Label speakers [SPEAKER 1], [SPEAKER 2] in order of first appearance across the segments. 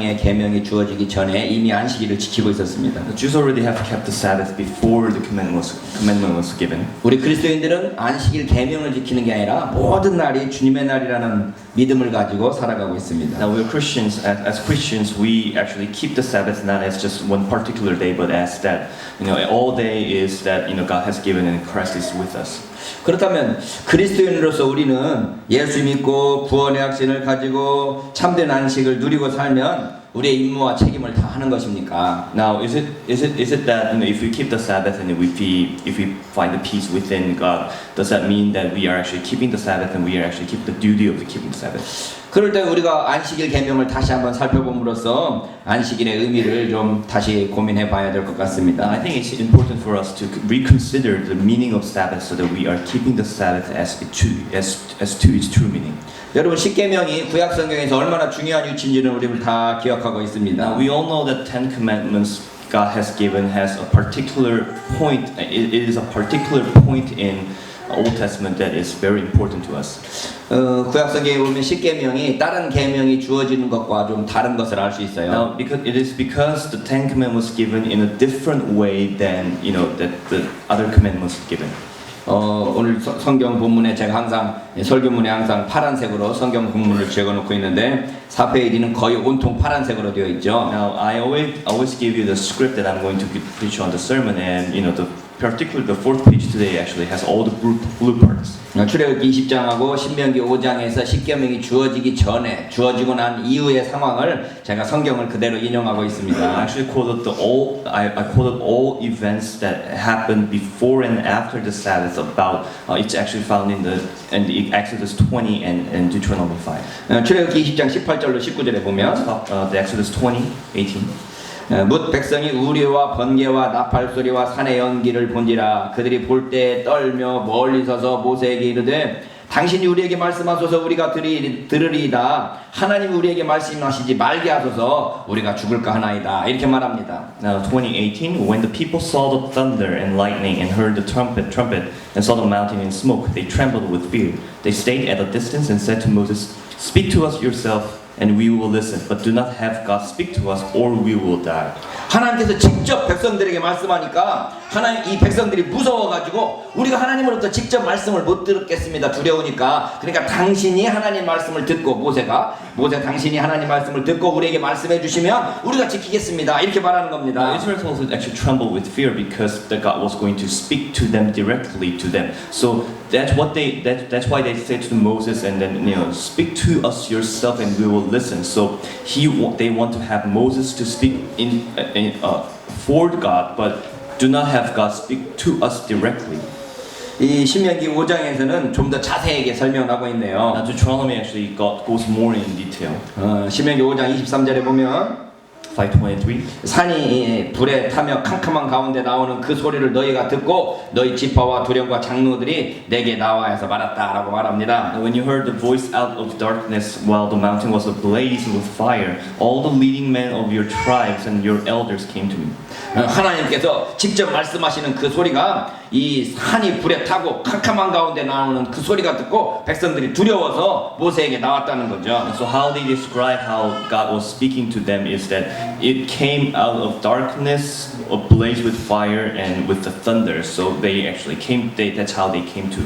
[SPEAKER 1] 의 계명이 주어지기 전에 이미 안식일을 지키고 있었습니다.
[SPEAKER 2] The Jews already have kept the Sabbath before the commandment was given.
[SPEAKER 1] 우리 그리스도인들은 안식일 계명을 지키는 게 아니라 모든 날이 주님의 날이라는 믿음을 가지고 살아가고 있습니다.
[SPEAKER 2] Now we're Christians. As Christians, we actually keep the Sabbath not as just one particular day, but as that all day is that God has given and Christ is with us.
[SPEAKER 1] 그렇다면 그리스도인으로서 우리는 예수 믿고 구원의 확신을 가지고 참된 안식을 누리고 살면 우리의 임무와 책임을 다 하는 것입니까?
[SPEAKER 2] Now, is it that if we keep the Sabbath and if we find the peace within God, does that mean that we are actually keeping the Sabbath and we are actually keep the duty of keeping the Sabbath?
[SPEAKER 1] 그럴 때 우리가 안식일 계명을 다시 한번 살펴봄으로써 안식일의 의미를 좀 다시 고민해 봐야 될 것 같습니다.
[SPEAKER 2] I think it's important for us to reconsider the meaning of Sabbath so that we are keeping the Sabbath as to its true meaning.
[SPEAKER 1] 여러분 십계명이 구약 성경에서 얼마나 중요한 위치인지는 우리를 다 기억하고 있습니다.
[SPEAKER 2] Now, we all know that Ten Commandments God has given has a particular point. It is a particular point in Old Testament that is very important to us.
[SPEAKER 1] 구약 성경에 보면 십계명이 다른 계명이 주어지는 것과 좀 다른 것을 알 수 있어요.
[SPEAKER 2] Now, because the Ten Commandments was given in a different way than that the other commandments given.
[SPEAKER 1] 오늘 성경 본문에 제가 항상 설교문에 항상 파란색으로 성경 본문을 적어놓고 있는데 4페이지는 거의 온통 파란색으로 되어 있죠.
[SPEAKER 2] Now I always give you the script that I'm going to preach on the sermon, and particularly the fourth page today actually has all the blue parts.
[SPEAKER 1] 출애굽기 20장하고 신명기 5장에서 십계명이 주어지고 난 이후의 상황을 제가 성경을 그대로 인용하고 있습니다.
[SPEAKER 2] I actually quoted I quoted all events that happened before and after the Sabbath about it's actually found in the Exodus 20 and Deuteronomy 5.
[SPEAKER 1] 출애굽기 20장 18절로 19절에 보면
[SPEAKER 2] the Exodus 20:18.
[SPEAKER 1] 뭇 백성이 우리와 번개와 나팔 소리와 산의 연기를 본지라 그들이 볼 때 떨며 멀리 서서 모세에게 이르되 당신이 우리에게 말씀하소서 우리가 들으리이다. 하나님 우리에게 말씀하시지 말게 하소서 우리가 죽을까 하나이다. 이렇게 말합니다.
[SPEAKER 2] Now 20:18, when the people saw the thunder and lightning and heard the trumpet and saw the mountain in smoke, they trembled with fear. They stayed at a distance and said to Moses, "Speak to us yourself, and we will listen. But do not have God speak to us, or we will die."
[SPEAKER 1] 하나님께서 직접 백성들에게 말씀하니까 이 백성들이 무서워가지고 우리가 하나님으로부터 직접 말씀을 못 듣겠습니다. 두려우니까. 그러니까 당신이 하나님 말씀을 듣고 모세 당신이 하나님 말씀을 듣고 우리에게 말씀해 주시면 우리가 지키겠습니다. 이렇게 말하는 겁니다.
[SPEAKER 2] Israel also actually trembled with fear because that God was going to speak to them directly to them. So that's why they said to Moses and then speak to us yourself and we will listen. So they want to have Moses to speak for God, but do not have God speak to us directly.
[SPEAKER 1] 이 신명기 5장에서는 좀 더 자세하게 설명을 하고 있네요.
[SPEAKER 2] Now Deuteronomy actually goes more in detail.
[SPEAKER 1] 신명기 5장 23절에 보면
[SPEAKER 2] 5:23.
[SPEAKER 1] 산이 불에 타며 캄캄한 가운데 나오는 그 소리를 너희가 듣고 너희 지파와 두령과 장로들이 내게 나와서 말았다라고 말합니다.
[SPEAKER 2] When you heard the voice out of darkness while the mountain was ablaze with fire, all the leading men of your tribes and your elders came to me.
[SPEAKER 1] 하나님께서 직접 말씀하시는 그 소리가 이 산이 불에 타고 캄캄한 가운데 나오는 그 소리가 듣고 백성들이 두려워서 모세에게 나왔다는 거죠.
[SPEAKER 2] So how they describe how God was speaking to them is that it came out of darkness, ablaze with fire and with the thunder. So they actually came. That's how they came to.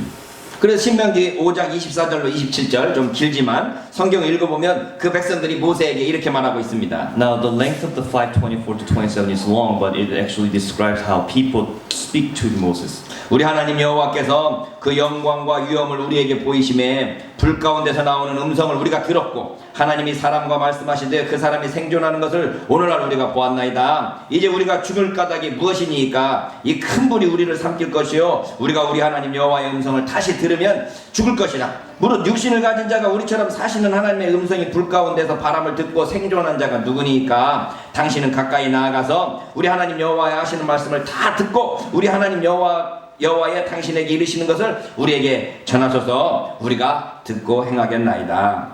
[SPEAKER 1] 그래서 신명기 5장 24절로 27절 좀 길지만 성경을 읽어보면 그 백성들이 모세에게 이렇게 말하고 있습니다.
[SPEAKER 2] Now the length of the 5:24 to 27 is long, but it actually describes how people speak to Moses.
[SPEAKER 1] 우리 하나님 여호와께서 그 영광과 위엄을 우리에게 보이심에 불 가운데서 나오는 음성을 우리가 들었고 하나님이 사람과 말씀하시되 그 사람이 생존하는 것을 오늘날 우리가 보았나이다. 이제 우리가 죽을 까닭이 무엇이니까 이 큰 불이 우리를 삼킬 것이요 우리가 우리 하나님 여호와의 음성을 다시 들으면 죽을 것이라. 무릇 육신을 가진 자가 우리처럼 사시는 하나님의 음성이 불 가운데서 바람을 듣고 생존한 자가 누구니까 당신은 가까이 나아가서 우리 하나님 여호와의 하시는 말씀을 다 듣고 우리 하나님 여호와의 당신에게 이르시는 것을 우리에게 전하소서 우리가 듣고 행하겠나이다.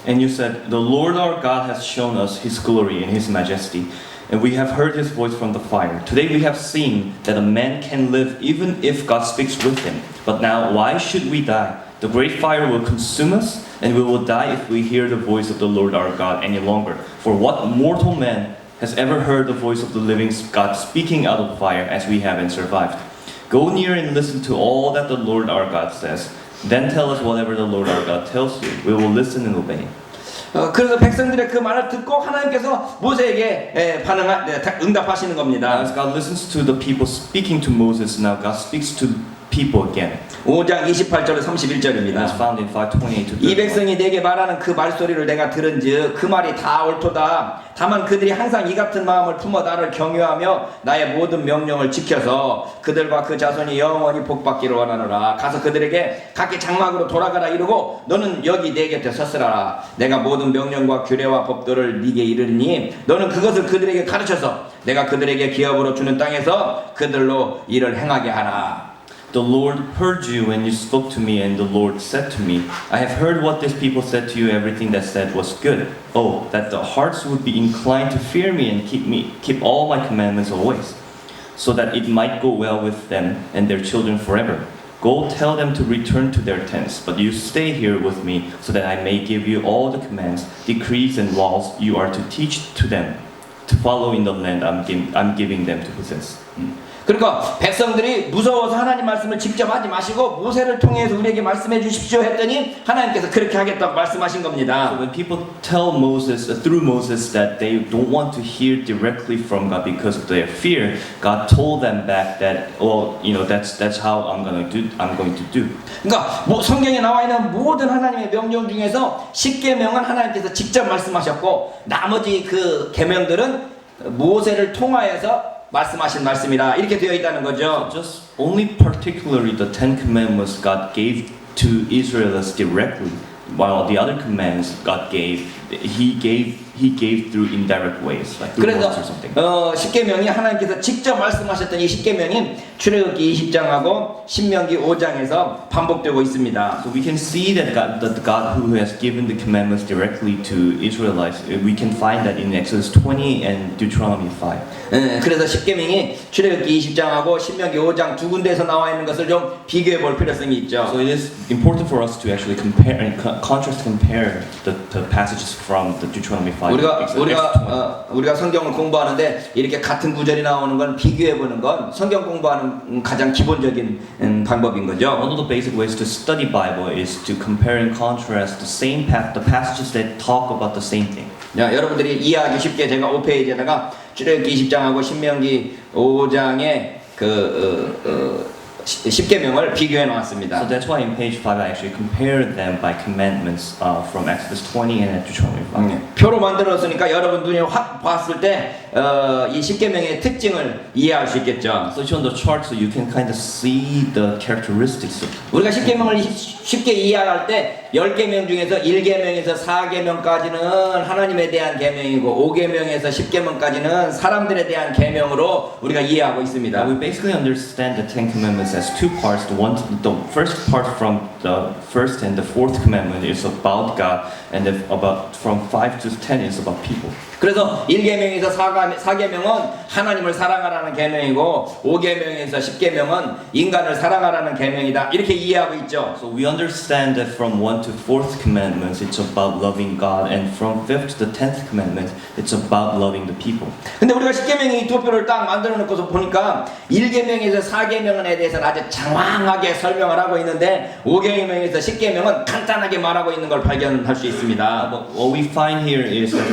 [SPEAKER 2] And you said, "The Lord our God has shown us His glory and His majesty, and we have heard His voice from the fire. Today we have seen that a man can live even if God speaks with him. But now why should we die? The great fire will consume us, and we will die if we hear the voice of the Lord our God any longer. For what mortal man has ever heard the voice of the living God speaking out of fire as we have and survived? Go near and listen to all that the Lord our God says. Then tell us whatever the Lord our God tells you. We will listen and obey.
[SPEAKER 1] 그래서 백성들의 그 말을 듣고 하나님께서 모세에게 응답하시는 겁니다.
[SPEAKER 2] As God listens to the people speaking to Moses, now God speaks to people again.
[SPEAKER 1] 5장 28절에 31절입니다.
[SPEAKER 2] It's found in 5:28 to
[SPEAKER 1] 이
[SPEAKER 2] 31.
[SPEAKER 1] 백성이 내게 말하는 그 말소리를 내가 들은즉 그 말이 다 옳도다. 다만 그들이 항상 이 같은 마음을 품어 나를 경유하며 나의 모든 명령을 지켜서 그들과 그 자손이 영원히 복받기를 원하노라. 가서 그들에게 각기 장막으로 돌아가라 이르고 너는 여기 내 곁에 섰으라. 내가 모든 명령과 규례와 법도를 네게 이르니 너는 그것을 그들에게 가르쳐서 내가 그들에게 기업으로 주는 땅에서 그들로 일을 행하게 하라.
[SPEAKER 2] The Lord heard you when you spoke to me, and the Lord said to me, I have heard what these people said to you. Everything that said was good. Oh, that the hearts would be inclined to fear me and keep all my commandments always, so that it might go well with them and their children forever. Go tell them to return to their tents, but you stay here with me, so that I may give you all the commands, decrees, and laws you are to teach to them, to follow in the land I'm giving them to possess.
[SPEAKER 1] 그러니까 백성들이 무서워서 하나님 말씀을 직접 하지 마시고 모세를 통해서 우리에게 말씀해 주십시오 했더니 하나님께서 그렇게 하겠다고 말씀하신
[SPEAKER 2] So
[SPEAKER 1] 겁니다.
[SPEAKER 2] when people tell Moses, through Moses, that they don't want to hear directly from God because of their fear, God told them back that, well, you know, that's how I'm going to do.
[SPEAKER 1] 그러니까 성경에 나와 있는 모든 하나님의 명령 중에서 10계명은 하나님께서 직접 말씀하셨고 나머지 그 계명들은 모세를 통하여서 말씀하신 말씀이라 이렇게 되어 있다는 거죠.
[SPEAKER 2] Just only particularly the Ten Commandments God gave to Israelites directly, while the other commands God gave, He gave through indirect ways, like through
[SPEAKER 1] 그래서
[SPEAKER 2] words or something.
[SPEAKER 1] 10계명이 하나님께서 직접 말씀하셨던 이 10계명이 출애굽기 20장하고 신명기 5장에서 반복되고 있습니다.
[SPEAKER 2] So we can see that God who has given the commandments directly to Israelites, we can find that in Exodus 20 and Deuteronomy 5.
[SPEAKER 1] 그래서 10계명이 출애굽기 20장하고 신명기 5장 두 군데에서 나와 있는 것을 좀 비교해 볼 필요성이 있죠.
[SPEAKER 2] So it is important for us to actually compare and compare the passages from the Deuteronomy 5.
[SPEAKER 1] 우리가 성경을 공부하는데 이렇게 같은 구절이 나오는 건 비교해 보는 건 성경 공부하는 가장 기본적인 방법인 거죠.
[SPEAKER 2] One of the basic ways to study Bible is to compare and contrast the passages that talk about the same thing.
[SPEAKER 1] 야, 여러분들이 이해하기 쉽게 제가 5페이지에다가 출애굽기 20장하고 신명기 5장의 10계명을 비교해 놓았습니다.
[SPEAKER 2] So that's why in page 5 I actually compared them by commandments from Exodus 20 and Deuteronomy 5.
[SPEAKER 1] 표로 만들었으니까 여러분 눈에 확 봤을 때 이 10계명의 특징을 이해할 수 있겠죠.
[SPEAKER 2] So it's on the chart so you can kind of see the characteristics of
[SPEAKER 1] 우리가 10계명을 쉽게 이해할 때 10계명 중에서 1계명에서 4계명까지는 하나님에 대한 계명이고 5계명에서 10계명까지는 사람들에 대한 계명으로 우리가 이해하고 있습니다.
[SPEAKER 2] We basically understand the Ten Commandments as two parts. The first part from the first and the fourth commandment is about God, and from 5 to 10 is about people.
[SPEAKER 1] 그래서 1계명에서 4계명은 하나님을 사랑하라는 계명이고 5계명에서 10계명은 인간을 사랑하라는 계명이다. 이렇게 이해하고 있죠.
[SPEAKER 2] So we understand that from 1 to 4th commandments it's about loving God, and from 5th to 10th commandment it's about loving the people.
[SPEAKER 1] 근데 우리가 10계명의 이 두 표를 딱 만들어 놓고서 보니까 1계명에서 4계명에 대해서는 아주 장황하게 설명을 하고 있는데 5계명에서 10계명은 간단하게 말하고 있는 걸 발견할 수 있습니다.
[SPEAKER 2] But what we find here is that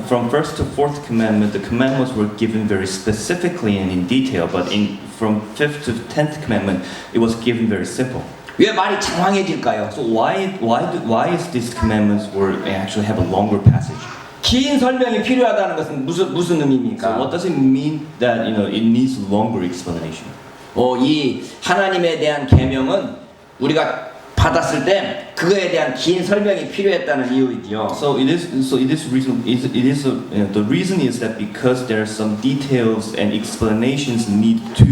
[SPEAKER 2] from first to fourth commandment, the commandments were given very specifically and in detail. But from 5th to 10th commandment, it was given very simple.
[SPEAKER 1] 왜 말이 장황해질까요?
[SPEAKER 2] So why is these commandments actually have a longer passage?
[SPEAKER 1] 긴 설명이 필요하다는 것은 무슨 의미입니까?
[SPEAKER 2] So what does it mean that it needs longer explanation?
[SPEAKER 1] 이 하나님에 대한 계명은 우리가 받았을 때 그거에 대한 긴 설명이 필요했다는 이유이지요.
[SPEAKER 2] So the reason is that because there are some details and explanations need to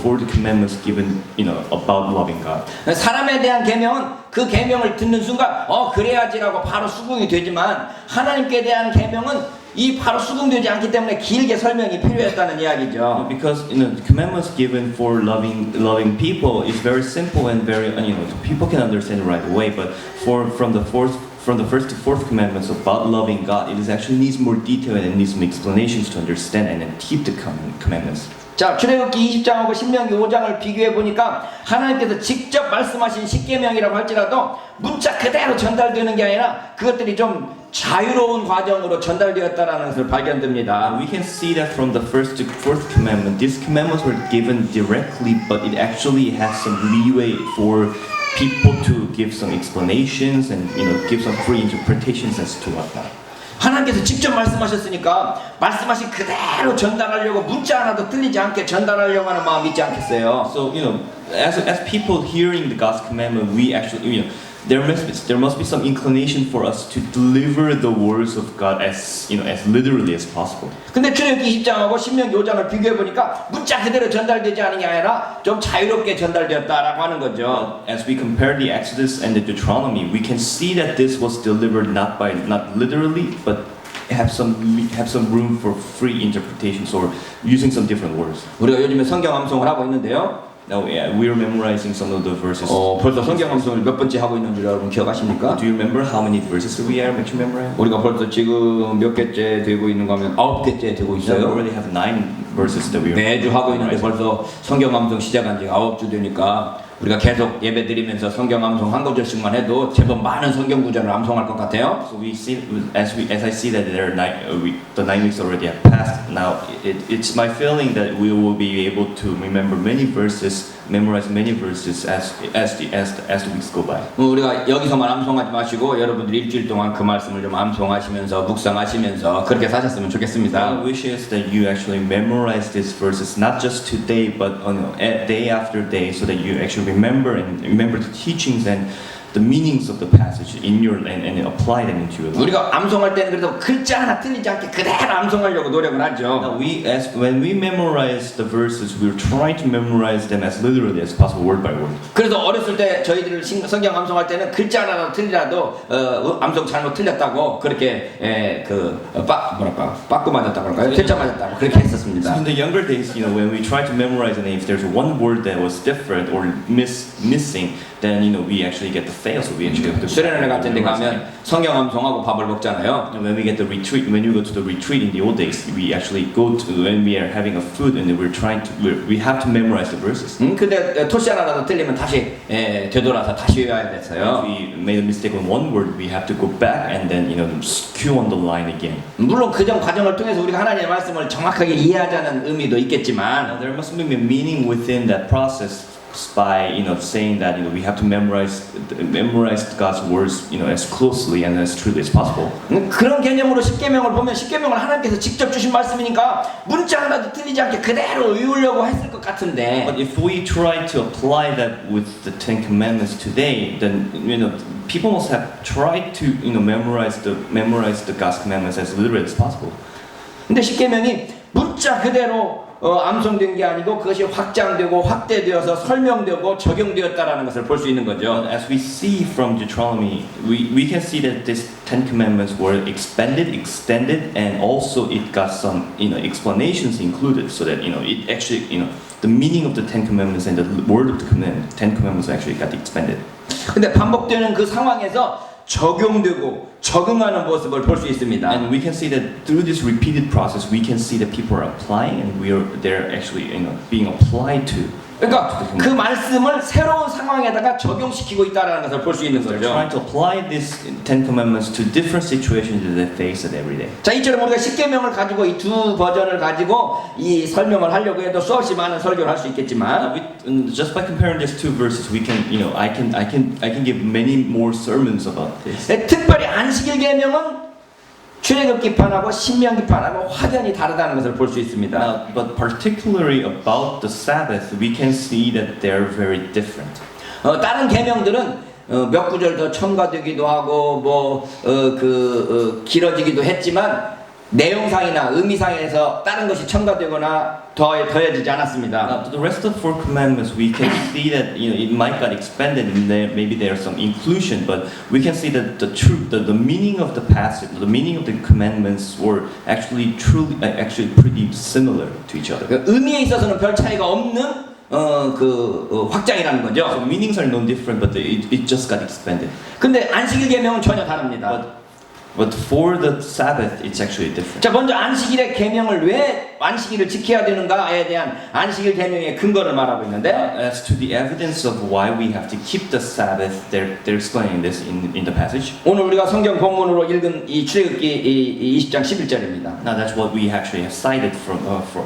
[SPEAKER 2] for the commandments given about loving God.
[SPEAKER 1] 사람에 대한 계명은 그 계명을 듣는 순간 그래야지라고 바로 수긍이 되지만 하나님께 대한 계명은 이 바로 수긍되지 않기 때문에 길게 설명이 필요했다는 이야기죠.
[SPEAKER 2] Because the commandments given for loving people is very simple and very people can understand it right away. But from the first to fourth commandments about loving God, it is actually needs more detail and it needs some explanations to understand and then keep the commandments.
[SPEAKER 1] 자, 출애굽기 20장하고 신명기 5장을 비교해 보니까 하나님께서 직접 말씀하신 십계명이라고 할지라도 문자 그대로 전달되는 게 아니라 그것들이 좀 자유로운 과정으로 전달되었다라는 것을 발견됩니다.
[SPEAKER 2] We can see that from the first to fourth commandment, these commandments were given directly, but it actually has some leeway for people to give some explanations and give some free interpretations as to what that.
[SPEAKER 1] 하나님께서 직접 말씀하셨으니까 말씀하신 그대로 전달하려고 문자 하나도 틀리지 않게 전달하려고 하는 마음이 있지 않겠어요?
[SPEAKER 2] So as people hearing the God's commandment, we actually there must be some inclination for us to deliver the words of God as as literally as possible.
[SPEAKER 1] 근데 출애굽기 20장하고 신명기 5장을 비교해 보니까 문자 그대로 전달되지 않은 게 아니라 좀 자유롭게 전달되었다라고 하는 거죠.
[SPEAKER 2] As we compare the Exodus and the Deuteronomy, we can see that this was delivered not literally, but have some room for free interpretations or using some different words.
[SPEAKER 1] 우리가 요즘에 성경 암송을 하고 있는데요.
[SPEAKER 2] Now, we're memorizing some of the verses.
[SPEAKER 1] 벌써 성경 암송을 몇 번째 하고 있는 줄 여러분 기억하십니까?
[SPEAKER 2] Do you remember how many verses we are actually memorizing?
[SPEAKER 1] 우리가 벌써 지금 몇 개째 되고 있는 거면 9개째 되고
[SPEAKER 2] We
[SPEAKER 1] 있어요.
[SPEAKER 2] already have 9 verses that we are
[SPEAKER 1] 매주 하고 있는데
[SPEAKER 2] memorizing.
[SPEAKER 1] 벌써 성경 암송 시작한 지 9주 되니까 우리가 계속 예배 드리면서 성경 암송 한 구절씩만 해도 제법 많은 성경 구절을 암송할 것 같아요.
[SPEAKER 2] So we see as I see that there are the 9 weeks already have passed. Now it's my feeling that we will be able to remember many verses, memorize many verses as the weeks go by.
[SPEAKER 1] 우리가 여기서만 암송하지 마시고 여러분들이 일주일 동안 그 말씀을 좀 암송하시면서 묵상하시면서 그렇게 사셨으면 좋겠습니다.
[SPEAKER 2] My wish is that you actually memorize these verses not just today but day after day, so that you actually remember the teachings and the meanings of the passage in your and apply them into your life.
[SPEAKER 1] 우리가 암송할 때는 그래도 글자 하나 틀리지 않게 그대로 암송하려고 노력을 하죠.
[SPEAKER 2] Now when we memorize the verses, we're trying to memorize them as literally as possible, word by word.
[SPEAKER 1] 그래서 어렸을 때 저희들 성경 암송할 때는 글자 하나 틀리라도 암송 잘못 틀렸다고 그렇게 빠꾸 맞았다고 할까요? 퇴짜 맞았다고 그렇게 했었습니다.
[SPEAKER 2] In the younger days, when we try to memorize, and if there's one word that was different or missing, then we actually get the fail. So we actually have to.
[SPEAKER 1] 수련회 같은 데 가면 성경 암송하고 밥을 먹잖아요.
[SPEAKER 2] And when we go to the retreat in the old days, we actually go to when we are having a food and we have to memorize the verses.
[SPEAKER 1] 근데 토시 하나라도 틀리면 다시 되돌아서 다시 외워야 됐어요.
[SPEAKER 2] If we made a mistake on one word, we have to go back and then cue on the line again.
[SPEAKER 1] 물론 그 전 과정을 통해서 우리가 하나님의 말씀을 정확하게 이해하자는 의미도 있겠지만
[SPEAKER 2] Now, there must be a meaning within that process by saying that we have to memorize God's words as closely and as truly as possible.
[SPEAKER 1] 그런 개념으로 십계명을 보면 십계명을 하나님께서 직접 주신 말씀이니까 문자 하나도 틀리지 않게 그대로 외우려고 했을 것 같은데
[SPEAKER 2] But if we try to apply that with the Ten Commandments today, then people must have tried to memorize the God's commandments as literally as possible.
[SPEAKER 1] 근데 십계명이 문자 그대로 암송된 게 아니고 그것이 확장되고 확대되어서 설명되고 적용되었다라는 것을 볼 수 있는 거죠.
[SPEAKER 2] As we see from Deuteronomy, we can see that these Ten Commandments were expanded, extended, and also it got some explanations included, so that it actually the meaning of the Ten Commandments and the word of the Ten Commandments actually got expanded.
[SPEAKER 3] 근데 반복되는 그 상황에서 적용되고 적응하는 모습을 볼 수 있습니다.
[SPEAKER 2] And we can see that through this repeated process, we can see that people are applying, and they're actually being applied to.
[SPEAKER 3] 그러니까 그 말씀을 새로운 상황에다가 적용시키고 있다라는 것을 볼 수 있는
[SPEAKER 2] They're
[SPEAKER 3] 거죠.
[SPEAKER 2] trying to apply these Ten Commandments to different situations that they face it every day.
[SPEAKER 3] 자, 이처럼 우리가 십계명을 가지고 이 두 버전을 가지고 이 설명을 하려고 해도 수없이 많은 설교를 할 수 있겠지만
[SPEAKER 2] Just by comparing these two verses, we can, I can give many more sermons about this.
[SPEAKER 3] 특별히 안식일 계명은 출애굽기판하고 신명기판하고 확연히 다르다는 것을 볼 수 있습니다.
[SPEAKER 2] But particularly about the Sabbath, we can see that they're very different.
[SPEAKER 3] 다른 계명들은 몇 구절 더 첨가되기도 하고 길어지기도 했지만 내용상이나 의미상에서 다른 것이 첨가되거나 더해지지 않았습니다.
[SPEAKER 2] Now, the rest of the four commandments, we can see that it might got expanded in there. Maybe there's some inclusion, but we can see that the truth, the meaning of the passage, the meaning of the commandments were actually pretty similar to each other.
[SPEAKER 3] 그 의미에 있어서는 별 차이가 없는 확장이라는
[SPEAKER 2] So
[SPEAKER 3] 거죠.
[SPEAKER 2] meanings are no different, but it just got expanded.
[SPEAKER 3] 근데 안식일 계명은 전혀 다릅니다.
[SPEAKER 2] But for the Sabbath, it's actually different.
[SPEAKER 3] 자, 먼저 안식일의 계명을 왜 안식일을 지켜야 되는가에 대한 안식일 계명의 근거를 말하고 있는데,
[SPEAKER 2] As to the evidence of why we have to keep the Sabbath, they're explaining this in the passage.
[SPEAKER 3] 오늘 우리가 성경 본문으로 읽은 이 출애굽기 이 20장 11절입니다.
[SPEAKER 2] Now that's what we actually have cited from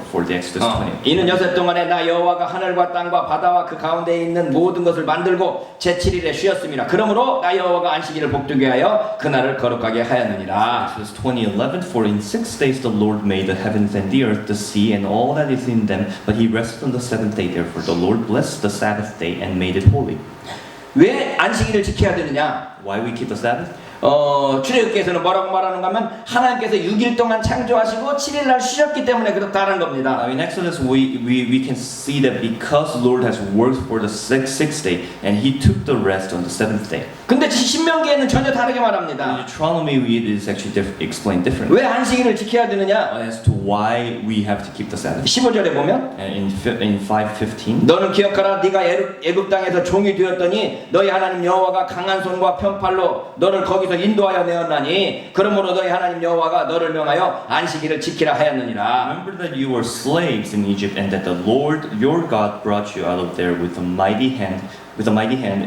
[SPEAKER 2] for the Exodus 20.
[SPEAKER 3] 이는 여섯 동안에 나 여호와가 하늘과 땅과 바다와 그 가운데에 있는 모든 것을 만들고 제7일에 쉬었습니다. 그러므로 나 여호와가 안식일을 복되게 하여 그날을 거룩하게 하였느니라.
[SPEAKER 2] Exodus 20:11. For in 6 days the Lord made the heavens and the earth, the sea, and all that is in them. But He rested on the seventh day. Therefore the Lord blessed the Sabbath day and made it holy.
[SPEAKER 3] 왜 안식일을 지켜야 되느냐?
[SPEAKER 2] Why we keep the Sabbath?
[SPEAKER 3] 출애굽기에서는 뭐라고 말하는가 하면 하나님께서 6일 동안 창조하시고 7일 날 쉬셨기 때문에 그렇다는 겁니다.
[SPEAKER 2] In Exodus we can see that because the Lord has worked for the sixth day and He took the rest on the seventh day.
[SPEAKER 3] 근데 신명기에는 전혀 다르게
[SPEAKER 2] In
[SPEAKER 3] 말합니다.
[SPEAKER 2] Deuteronomy it is actually explained differently
[SPEAKER 3] 왜 안식일을 지켜야 되느냐?
[SPEAKER 2] as to why we have to keep the Sabbath.
[SPEAKER 3] 15절에 보면
[SPEAKER 2] In 5:15.
[SPEAKER 3] 너는 기억하라 네가 애굽 땅에서 종이 되었더니 너희 하나님 여호와가 강한 손과 편팔로 너를 거기서 인도하여 내었나니 그러므로 너희 하나님 여호와가 너를 명하여 안식일을 지키라 하였느니라.
[SPEAKER 2] Remember that you were slaves in Egypt, and that the Lord your God brought you out of there with a mighty hand,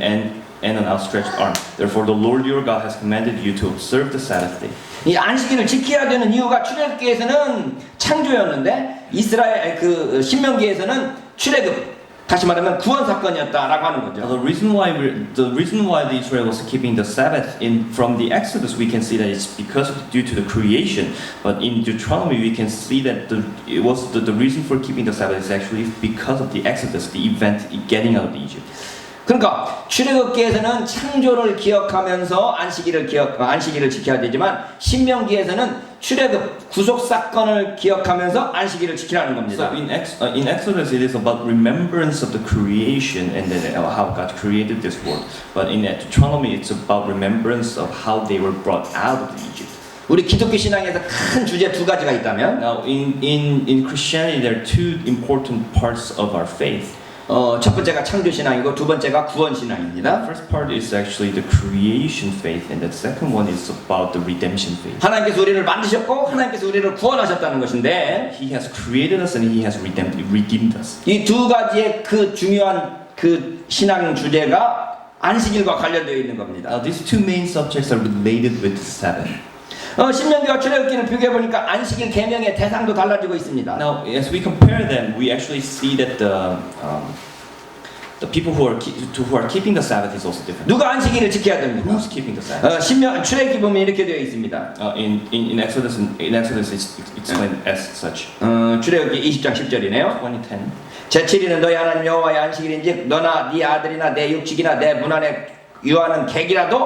[SPEAKER 2] and an outstretched arm. Therefore, the Lord your God has commanded you to observe the Sabbath day.
[SPEAKER 3] 이 안식일을 지켜야 되는 이유가 출애굽기에서는 창조였는데 이스라엘 신명기에서는 출애굽 다시 말하면 구원 사건이었다라고 하는 거죠.
[SPEAKER 2] The reason why the Israel was keeping the Sabbath from the Exodus, we can see that it's because due to the creation. But in Deuteronomy, we can see that the reason for keeping the Sabbath is actually because of the Exodus, the event getting out of Egypt.
[SPEAKER 3] 그러니까 출애굽기에서는 창조를 기억하면서 안식일을 지켜야 되지만 신명기에서는 출애굽 구속 사건을 기억하면서 안식일을 지키라는 겁니다.
[SPEAKER 2] So in Exodus, it is about remembrance of the creation and then how God created this world. But in Deuteronomy, it's about remembrance of how they were brought out of Egypt.
[SPEAKER 3] 우리 기독교 신앙에서 큰 주제 두 가지가 있다면
[SPEAKER 2] Now, in Christianity, there are two important parts of our faith.
[SPEAKER 3] 첫 번째가 창조 신앙이고 두 번째가 구원
[SPEAKER 2] The
[SPEAKER 3] 신앙입니다.
[SPEAKER 2] first part is actually the creation faith, and the second one is about the redemption faith.
[SPEAKER 3] 하나님께서 우리를 만드셨고 하나님께서 우리를 구원하셨다는 것인데
[SPEAKER 2] He has created us and He has redeemed us.
[SPEAKER 3] 이 두 가지의 중요한 신앙 주제가 안식일과 관련되어 있는 겁니다.
[SPEAKER 2] Now, these two main subjects are related with the Sabbath.
[SPEAKER 3] 신명기와 출애굽기를 비교해 보니까 안식일 계명의 대상도 달라지고 있습니다.
[SPEAKER 2] Now, as we compare them, we actually see that the people who are keeping the Sabbath is also different.
[SPEAKER 3] 누가 안식일을 지켜야 됩니까?
[SPEAKER 2] Who's keeping the Sabbath?
[SPEAKER 3] 출애굽기 보면 이렇게 되어 있습니다.
[SPEAKER 2] In Exodus, it's explained as such.
[SPEAKER 3] 출애굽기 20장 10절이네요.
[SPEAKER 2] 20:10.
[SPEAKER 3] 제7일은 너희 하나님 여호와의 안식일인즉 너나 네 아들이나 내 육축이나 내 문 안에 유하는 객이라도